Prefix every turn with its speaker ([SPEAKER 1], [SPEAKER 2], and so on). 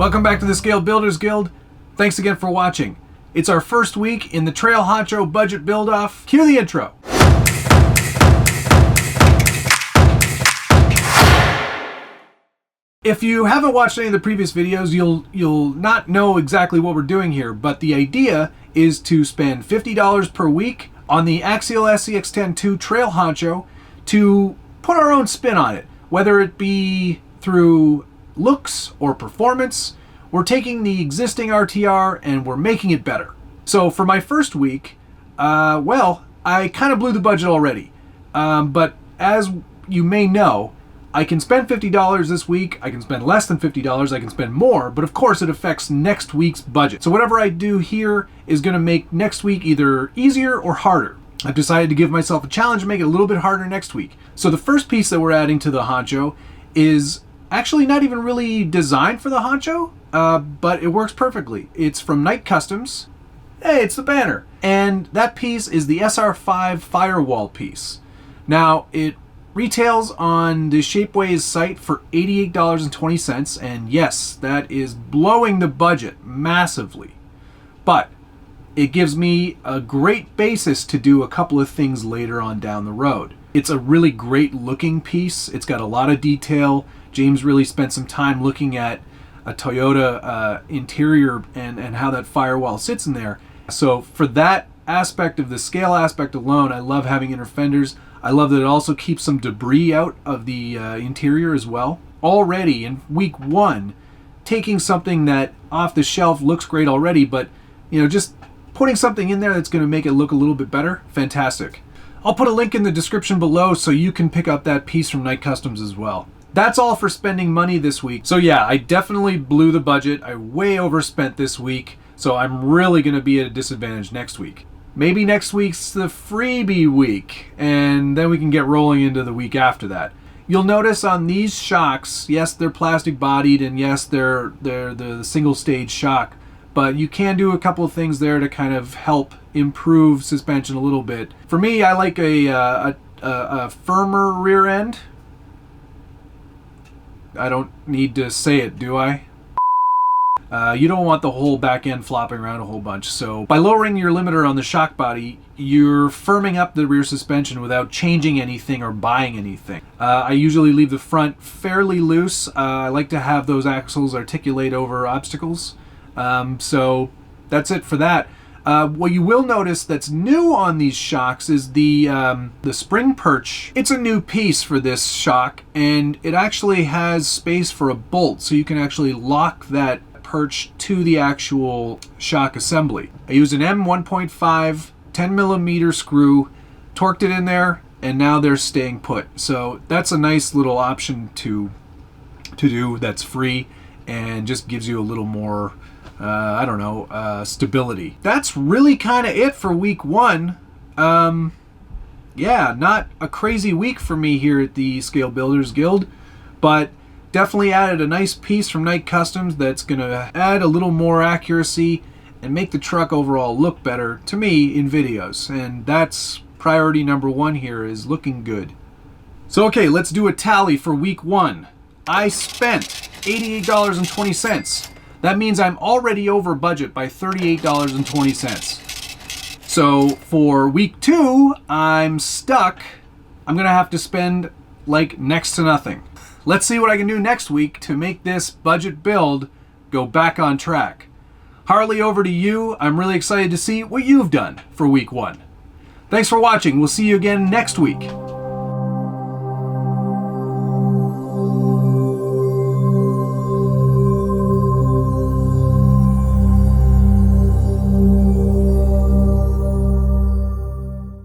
[SPEAKER 1] Welcome back to the Scale Builders Guild. Thanks again for watching. It's our first week in the Trail Honcho budget build-off. Cue the intro. If you haven't watched any of the previous videos, you'll not know exactly what we're doing here, but the idea is to spend $50 per week on the Axial SCX10-2 Trail Honcho to put our own spin on it, whether it be through looks or performance. We're taking the existing RTR and we're making it better. So for my first week, well, I kind of blew the budget already. But as you may know, I can spend $50 this week, I can spend less than $50, I can spend more, but of course it affects next week's budget. So whatever I do here is going to make next week either easier or harder. I've decided to give myself a challenge and make it a little bit harder next week. So the first piece that we're adding to the Honcho is actually not even really designed for the Honcho, but it works perfectly. It's from Night Customs. Hey, it's the banner. And that piece is the SR5 Firewall piece. Now, it retails on the Shapeways site for $88.20, and yes, that is blowing the budget massively. But it gives me a great basis to do a couple of things later on down the road. It's a really great looking piece. It's got a lot of detail. James really spent some time looking at a Toyota interior and how that firewall sits in there. So for that aspect of the scale aspect alone, I love having inner fenders. I love that it also keeps some debris out of the interior as well. Already in week one, taking something that off the shelf looks great already, but just putting something in there that's going to make it look a little bit better, fantastic. I'll put a link in the description below so you can pick up that piece from Night Customs as well. That's all for spending money this week. So yeah, I definitely blew the budget. I way overspent this week, so I'm really going to be at a disadvantage next week. Maybe next week's the freebie week, and then we can get rolling into the week after that. You'll notice on these shocks, yes, they're plastic bodied, and yes, they're the single stage shock, but you can do a couple of things there to kind of help improve suspension a little bit. For me, I like a firmer rear end. I don't need to say it, do I? You don't want the whole back end flopping around a whole bunch. So by lowering your limiter on the shock body, you're firming up the rear suspension without changing anything or buying anything. I usually leave the front fairly loose. I like to have those axles articulate over obstacles. So that's it for that. What you will notice that's new on these shocks is the spring perch. It's a new piece for this shock, and it actually has space for a bolt, so you can actually lock that perch to the actual shock assembly. I used an M1.5 10mm screw, torqued it in there, and now they're staying put. So that's a nice little option to do that's free and just gives you a little more stability. That's really kind of it for week one. Yeah, not a crazy week for me here at the Scale Builders Guild, but definitely added a nice piece from Night Customs that's going to add a little more accuracy and make the truck overall look better to me in videos. And that's priority number one here, is looking good. So okay, let's do a tally for week one. I spent $88.20. That means I'm already over budget by $38.20. So for week two, I'm stuck. I'm going to have to spend like next to nothing. Let's see what I can do next week to make this budget build go back on track. Harley, over to you. I'm really excited to see what you've done for week one. Thanks for watching. We'll see you again next week.